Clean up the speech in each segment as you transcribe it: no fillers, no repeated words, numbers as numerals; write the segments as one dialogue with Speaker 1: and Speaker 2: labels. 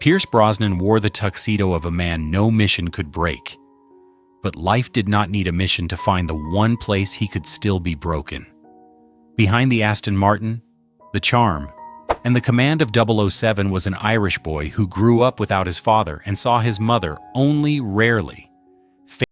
Speaker 1: Pierce Brosnan wore the tuxedo of a man no mission could break. But life did not need a mission to find the one place he could still be broken. Behind the Aston Martin, the charm, and the command of 007 was an Irish boy who grew up without his father and saw his mother only rarely.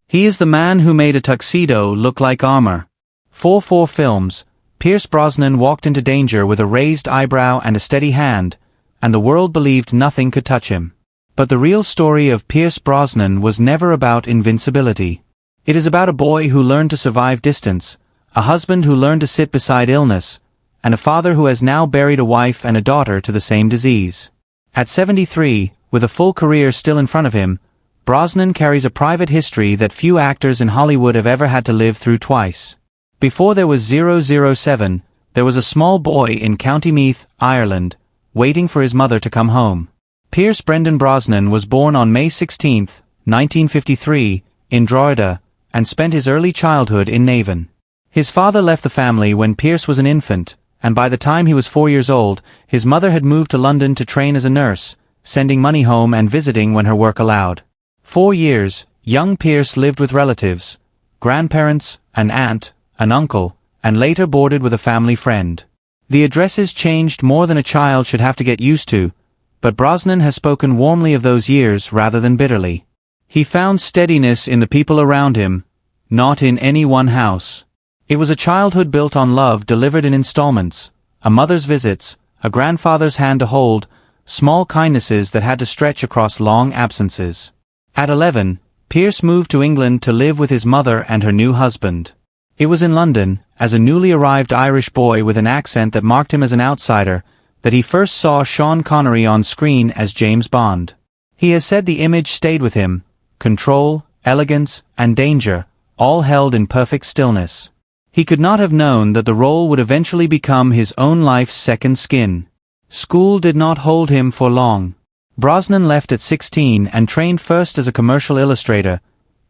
Speaker 2: He is the man who made a tuxedo look like armor. For 4 films, Pierce Brosnan walked into danger with a raised eyebrow and a steady hand, and the world believed nothing could touch him. But the real story of Pierce Brosnan was never about invincibility. It is about a boy who learned to survive distance, a husband who learned to sit beside illness, and a father who has now buried a wife and a daughter to the same disease. At 73, with a full career still in front of him, Brosnan carries a private history that few actors in Hollywood have ever had to live through twice. Before there was 007, there was a small boy in County Meath, Ireland, waiting for his mother to come home. Pierce Brendan Brosnan was born on May 16, 1953, in Drogheda, and spent his early childhood in Navan. His father left the family when Pierce was an infant, and by the time he was 4 years old, his mother had moved to London to train as a nurse, sending money home and visiting when her work allowed. 4 years, young Pierce lived with relatives, grandparents, an aunt, an uncle, and later boarded with a family friend. The addresses changed more than a child should have to get used to, but Brosnan has spoken warmly of those years rather than bitterly. He found steadiness in the people around him, not in any one house. It was a childhood built on love delivered in installments, a mother's visits, a grandfather's hand to hold, small kindnesses that had to stretch across long absences. At 11, Pierce moved to England to live with his mother and her new husband. It was in London, as a newly arrived Irish boy with an accent that marked him as an outsider, that he first saw Sean Connery on screen as James Bond. He has said the image stayed with him: control, elegance, and danger, all held in perfect stillness. He could not have known that the role would eventually become his own life's second skin. School did not hold him for long. Brosnan left at 16 and trained first as a commercial illustrator,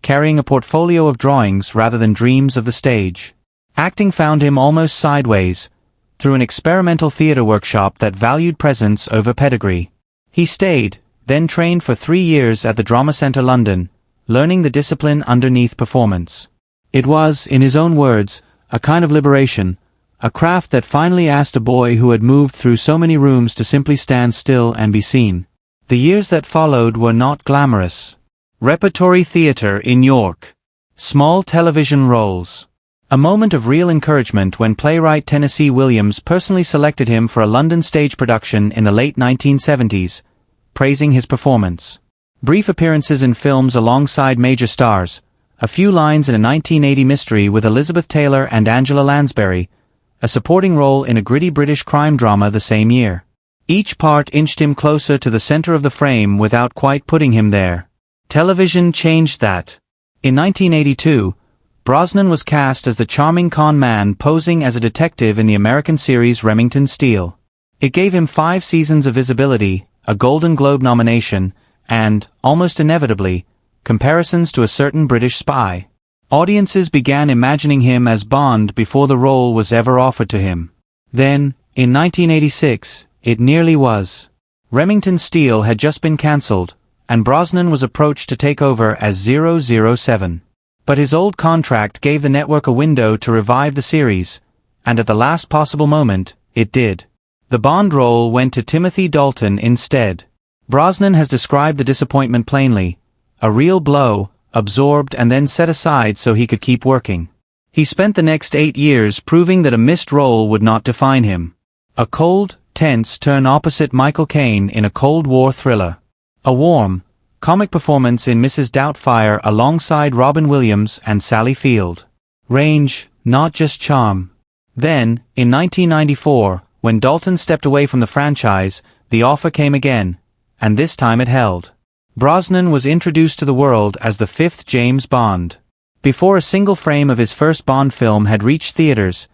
Speaker 2: carrying a portfolio of drawings rather than dreams of the stage. Acting found him almost sideways, through an experimental theater workshop that valued presence over pedigree. He stayed, then trained for 3 years at the Drama Centre London, learning the discipline underneath performance. It was, in his own words, a kind of liberation, a craft that finally asked a boy who had moved through so many rooms to simply stand still and be seen. The years that followed were not glamorous. Repertory theatre in York. Small television roles. A moment of real encouragement when playwright Tennessee Williams personally selected him for a London stage production in the late 1970s, praising his performance. Brief appearances in films alongside major stars, a few lines in a 1980 mystery with Elizabeth Taylor and Angela Lansbury, a supporting role in a gritty British crime drama the same year. Each part inched him closer to the center of the frame without quite putting him there. Television changed that. In 1982, Brosnan was cast as the charming con man posing as a detective in the American series Remington Steele. It gave him 5 seasons of visibility, a Golden Globe nomination, and, almost inevitably, comparisons to a certain British spy. Audiences began imagining him as Bond before the role was ever offered to him. Then, in 1986, it nearly was. Remington Steele had just been cancelled, and Brosnan was approached to take over as 007. But his old contract gave the network a window to revive the series, and at the last possible moment, it did. The Bond role went to Timothy Dalton instead. Brosnan has described the disappointment plainly: a real blow, absorbed and then set aside so he could keep working. He spent the next 8 years proving that a missed role would not define him. A cold, tense turn opposite Michael Caine in a Cold War thriller. A warm, comic performance in Mrs. Doubtfire alongside Robin Williams and Sally Field. Range, not just charm. Then, in 1994, when Dalton stepped away from the franchise, the offer came again, and this time it held. Brosnan was introduced to the world as the 5th James Bond. Before a single frame of his first Bond film had reached theaters,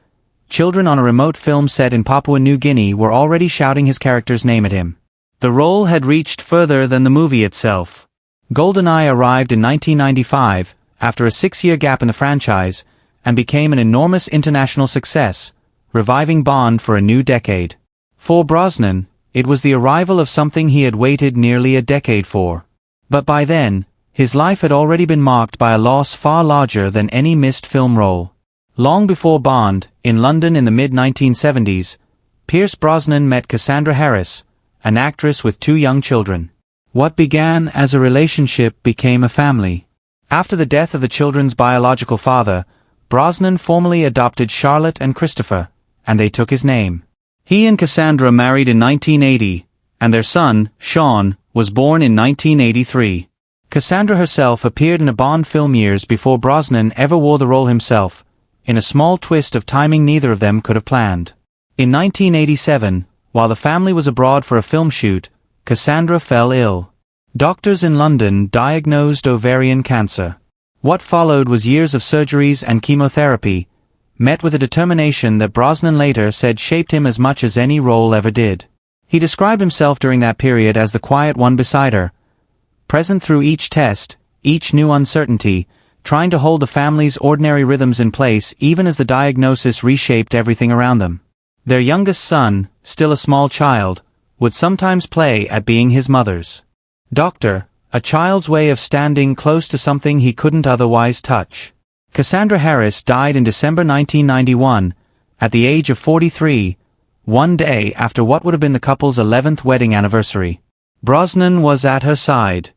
Speaker 2: children on a remote film set in Papua New Guinea were already shouting his character's name at him. The role had reached further than the movie itself. GoldenEye arrived in 1995, after a 6-year gap in the franchise, and became an enormous international success, reviving Bond for a new decade. For Brosnan, it was the arrival of something he had waited nearly a decade for. But by then, his life had already been marked by a loss far larger than any missed film role. Long before Bond, in London in the mid-1970s, Pierce Brosnan met Cassandra Harris, an actress with 2 young children. What began as a relationship became a family. After the death of the children's biological father, Brosnan formally adopted Charlotte and Christopher, and they took his name. He and Cassandra married in 1980, and their son, Sean, was born in 1983. Cassandra herself appeared in a Bond film years before Brosnan ever wore the role himself, in a small twist of timing neither of them could have planned. In 1987, while the family was abroad for a film shoot, Cassandra fell ill. Doctors in London diagnosed ovarian cancer. What followed was years of surgeries and chemotherapy, met with a determination that Brosnan later said shaped him as much as any role ever did. He described himself during that period as the quiet one beside her, present through each test, each new uncertainty, trying to hold the family's ordinary rhythms in place even as the diagnosis reshaped everything around them. Their youngest son, still a small child, would sometimes play at being his mother's doctor, a child's way of standing close to something he couldn't otherwise touch. Cassandra Harris died in December 1991, at the age of 43, one day after what would have been the couple's 11th wedding anniversary. Brosnan was at her side.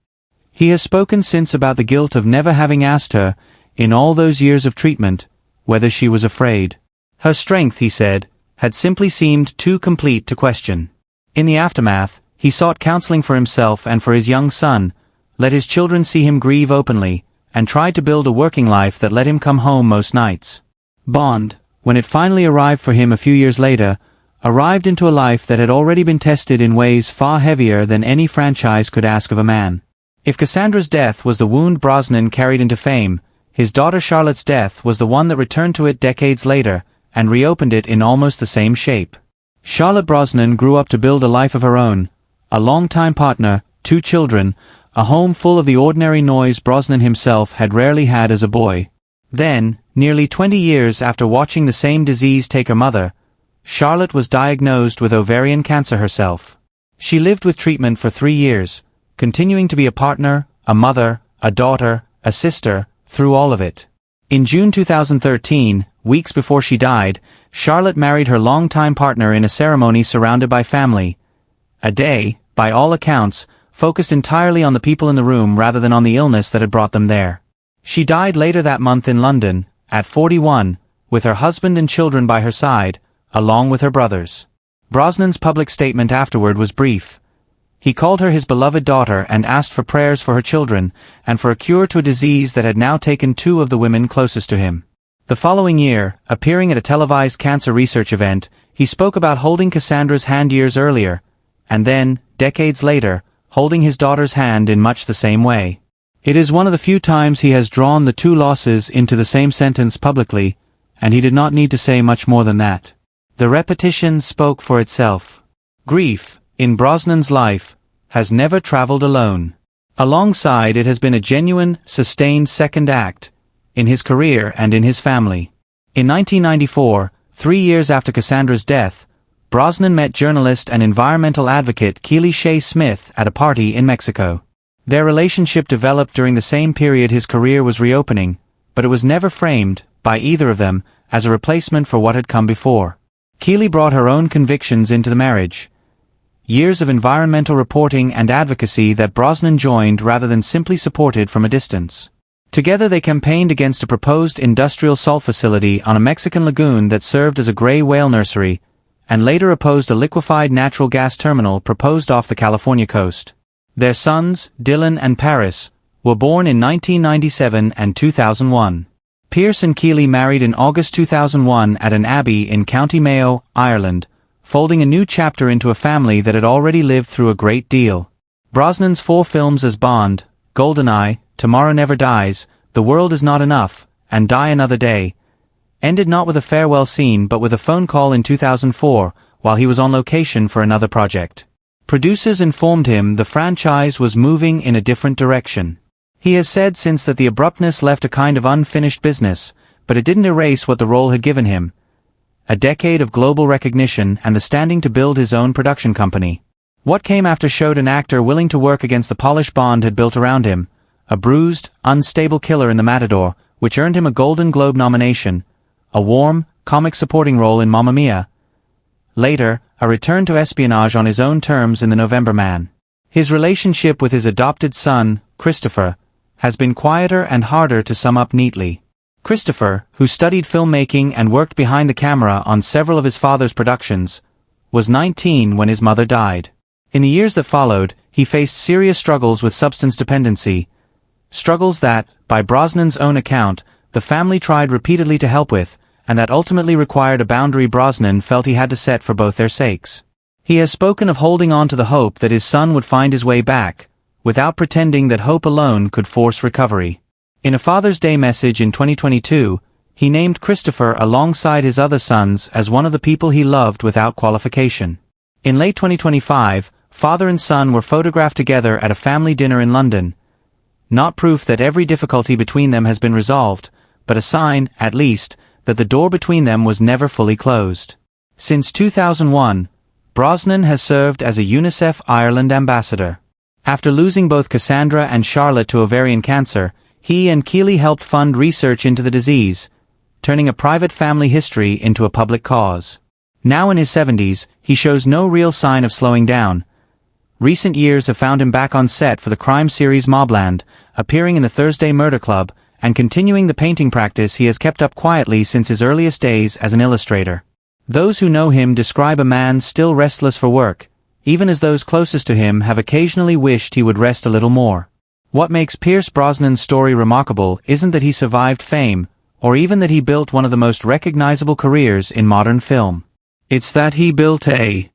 Speaker 2: He has spoken since about the guilt of never having asked her, in all those years of treatment, whether she was afraid. Her strength, he said, had simply seemed too complete to question. In the aftermath, he sought counseling for himself and for his young son, let his children see him grieve openly, and tried to build a working life that let him come home most nights. Bond, when it finally arrived for him a few years later, arrived into a life that had already been tested in ways far heavier than any franchise could ask of a man. If Cassandra's death was the wound Brosnan carried into fame, his daughter Charlotte's death was the one that returned to it decades later, and reopened it in almost the same shape. Charlotte Brosnan grew up to build a life of her own, a long-time partner, 2 children, a home full of the ordinary noise Brosnan himself had rarely had as a boy. Then, nearly 20 years after watching the same disease take her mother, Charlotte was diagnosed with ovarian cancer herself. She lived with treatment for 3 years, continuing to be a partner, a mother, a daughter, a sister, through all of it. In June 2013, weeks before she died, Charlotte married her longtime partner in a ceremony surrounded by family. A day, by all accounts, focused entirely on the people in the room rather than on the illness that had brought them there. She died later that month in London, at 41, with her husband and children by her side, along with her brothers. Brosnan's public statement afterward was brief. He called her his beloved daughter and asked for prayers for her children, and for a cure to a disease that had now taken 2 of the women closest to him. The following year, appearing at a televised cancer research event, he spoke about holding Cassandra's hand years earlier, and then, decades later, holding his daughter's hand in much the same way. It is one of the few times he has drawn the 2 losses into the same sentence publicly, and he did not need to say much more than that. The repetition spoke for itself. Grief, in Brosnan's life, has never traveled alone. Alongside it has been a genuine, sustained second act, in his career and in his family. In 1994, 3 years after Cassandra's death, Brosnan met journalist and environmental advocate Keely Shea Smith at a party in Mexico. Their relationship developed during the same period his career was reopening, but it was never framed, by either of them, as a replacement for what had come before. Keely brought her own convictions into the marriage. Years of environmental reporting and advocacy that Brosnan joined rather than simply supported from a distance. Together they campaigned against a proposed industrial salt facility on a Mexican lagoon that served as a gray whale nursery, and later opposed a liquefied natural gas terminal proposed off the California coast. Their sons, Dylan and Paris, were born in 1997 and 2001. Pierce and Keely married in August 2001 at an abbey in County Mayo, Ireland, folding a new chapter into a family that had already lived through a great deal. Brosnan's 4 films as Bond, GoldenEye, Tomorrow Never Dies, The World Is Not Enough, and Die Another Day, ended not with a farewell scene but with a phone call in 2004, while he was on location for another project. Producers informed him the franchise was moving in a different direction. He has said since that the abruptness left a kind of unfinished business, but it didn't erase what the role had given him. a decade of global recognition and the standing to build his own production company. What came after showed an actor willing to work against the polished Bond had built around him, a bruised, unstable killer in The Matador, which earned him a Golden Globe nomination, a warm, comic supporting role in Mamma Mia. Later, a return to espionage on his own terms in The November Man. His relationship with his adopted son, Christopher, has been quieter and harder to sum up neatly. Christopher, who studied filmmaking and worked behind the camera on several of his father's productions, was 19 when his mother died. In the years that followed, he faced serious struggles with substance dependency, struggles that, by Brosnan's own account, the family tried repeatedly to help with, and that ultimately required a boundary Brosnan felt he had to set for both their sakes. He has spoken of holding on to the hope that his son would find his way back, without pretending that hope alone could force recovery. In a Father's Day message in 2022, he named Christopher alongside his other sons as one of the people he loved without qualification. In late 2025, father and son were photographed together at a family dinner in London. Not proof that every difficulty between them has been resolved, but a sign, at least, that the door between them was never fully closed. Since 2001, Brosnan has served as a UNICEF Ireland ambassador. After losing both Cassandra and Charlotte to ovarian cancer, he and Keeley helped fund research into the disease, turning a private family history into a public cause. Now in his 70s, he shows no real sign of slowing down. Recent years have found him back on set for the crime series Mobland, appearing in the Thursday Murder Club, and continuing the painting practice he has kept up quietly since his earliest days as an illustrator. Those who know him describe a man still restless for work, even as those closest to him have occasionally wished he would rest a little more. What makes Pierce Brosnan's story remarkable isn't that he survived fame, or even that he built one of the most recognizable careers in modern film. It's that he built a